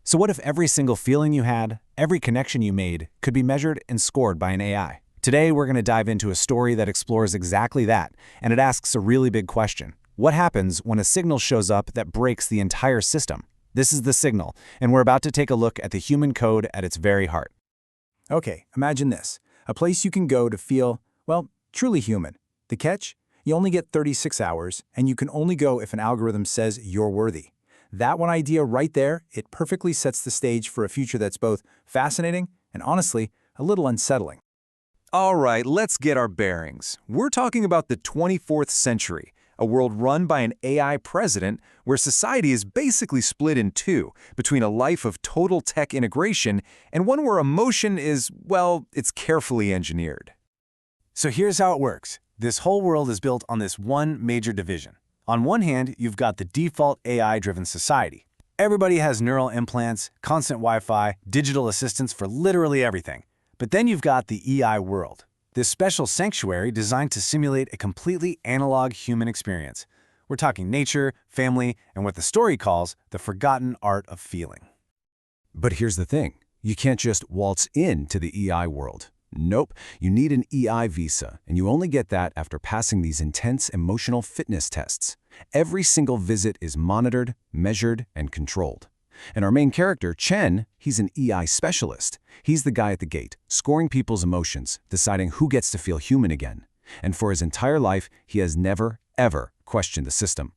So what if every single feeling you had, every connection you made, could be measured and scored by an AI? Today, we're going to dive into a story that explores exactly that, and it asks a really big question. What happens when a signal shows up that breaks the entire system? This is The Signal, and we're about to take a look at the human code at its very heart. Okay, imagine this. A place you can go to feel, well, truly human. The catch? You only get 36 hours, and you can only go if an algorithm says you're worthy. That one idea right there, it perfectly sets the stage for a future that's both fascinating and, honestly, a little unsettling. All right, let's get our bearings. We're talking about the 24th century, a world run by an AI president where society is basically split in two, between a life of total tech integration and one where emotion is, well, it's carefully engineered. So here's how it works. This whole world is built on this one major division. On one hand, you've got the default AI-driven society. Everybody has neural implants, constant Wi-Fi, digital assistants for literally everything. But then you've got the EI world, this special sanctuary designed to simulate a completely analog human experience. We're talking nature, family, and what the story calls the forgotten art of feeling. But here's the thing. You can't just waltz into the EI world. Nope, you need an EI visa, and you only get that after passing these intense emotional fitness tests. Every single visit is monitored, measured, and controlled. And our main character, Chen, he's an EI specialist. He's the guy at the gate, scoring people's emotions, deciding who gets to feel human again. And for his entire life, he has never, ever questioned the system.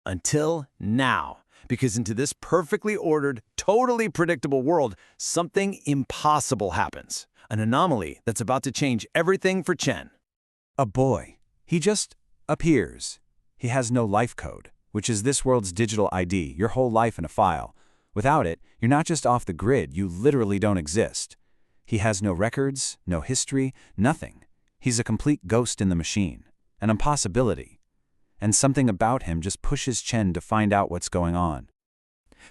Until now. Because into this perfectly ordered, totally predictable world, something impossible happens. An anomaly that's about to change everything for Chen. A boy. He just appears. He has no life code, which is this world's digital ID, your whole life in a file. Without it, you're not just off the grid, you literally don't exist. He has no records, no history, nothing. He's a complete ghost in the machine, an impossibility. And something about him just pushes Chen to find out what's going on.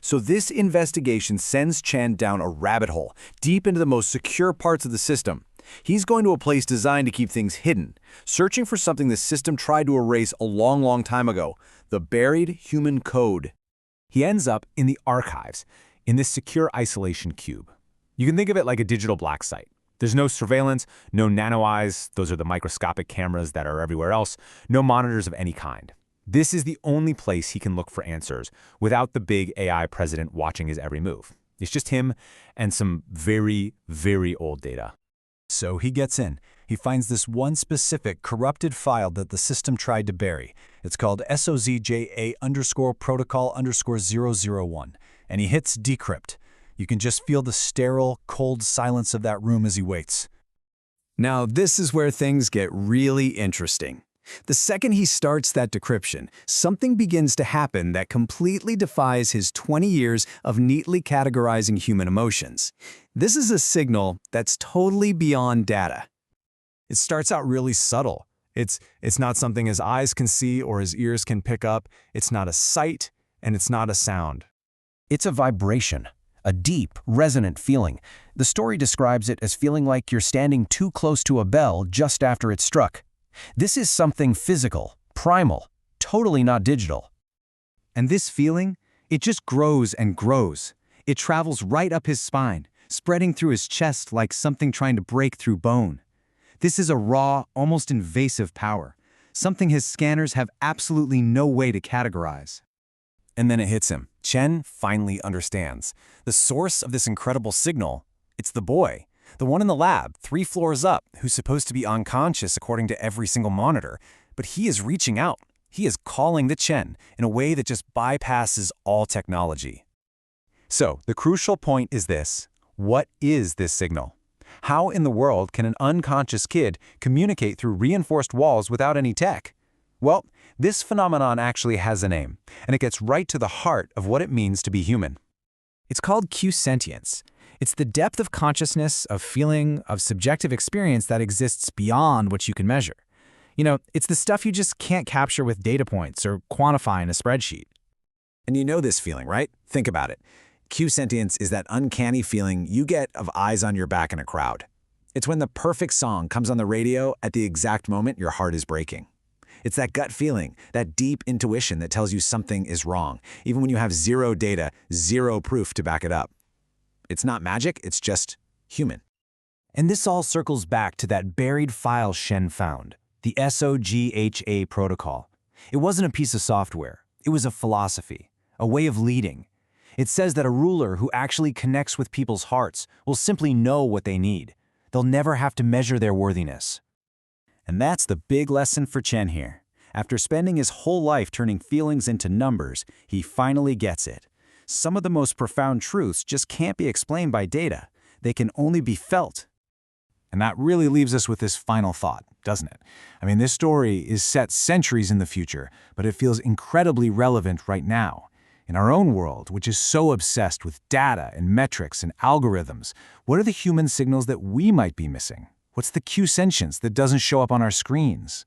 So this investigation sends Chen down a rabbit hole, deep into the most secure parts of the system. He's going to a place designed to keep things hidden, searching for something the system tried to erase a long time ago, the buried human code. He ends up in the archives, in this secure isolation cube. You can think of it like a digital black site. There's no surveillance, no nano eyes, those are the microscopic cameras that are everywhere else, no monitors of any kind. This is the only place he can look for answers without the big AI president watching his every move. It's just him and some very, very old data. So he gets in. He finds this one specific corrupted file that the system tried to bury. It's called SOZJA_protocol_001, and he hits decrypt. You can just feel the sterile, cold silence of that room as he waits. Now, this is where things get really interesting. The second he starts that decryption, something begins to happen that completely defies his 20 years of neatly categorizing human emotions. This is a signal that's totally beyond data. It starts out really subtle. It's not something his eyes can see or his ears can pick up. It's not a sight, and it's not a sound. It's a vibration, a deep, resonant feeling. The story describes it as feeling like you're standing too close to a bell just after it struck. This is something physical, primal, totally not digital. And this feeling, it just grows and grows. It travels right up his spine, spreading through his chest like something trying to break through bone. This is a raw, almost invasive power, something his scanners have absolutely no way to categorize. And then it hits him. Chen finally understands. The source of this incredible signal, it's the boy. The one in the lab, 3 floors up, who's supposed to be unconscious according to every single monitor. But he is reaching out. He is calling to Chen in a way that just bypasses all technology. So, the crucial point is this. What is this signal? How in the world can an unconscious kid communicate through reinforced walls without any tech? Well, this phenomenon actually has a name, and it gets right to the heart of what it means to be human. It's called Q-sentience. It's the depth of consciousness, of feeling, of subjective experience that exists beyond what you can measure. You know, it's the stuff you just can't capture with data points or quantify in a spreadsheet. And you know this feeling, right? Think about it. Q-sentience is that uncanny feeling you get of eyes on your back in a crowd. It's when the perfect song comes on the radio at the exact moment your heart is breaking. It's that gut feeling, that deep intuition that tells you something is wrong, even when you have zero data, zero proof to back it up. It's not magic, it's just human. And this all circles back to that buried file Shen found, the SOGHA protocol. It wasn't a piece of software. It was a philosophy, a way of leading. It says that a ruler who actually connects with people's hearts will simply know what they need. They'll never have to measure their worthiness. And that's the big lesson for Chen here. After spending his whole life turning feelings into numbers, he finally gets it. Some of the most profound truths just can't be explained by data. They can only be felt. And that really leaves us with this final thought, doesn't it? I mean, this story is set centuries in the future, but it feels incredibly relevant right now. In our own world, which is so obsessed with data and metrics and algorithms, what are the human signals that we might be missing? What's the Q sentience that doesn't show up on our screens?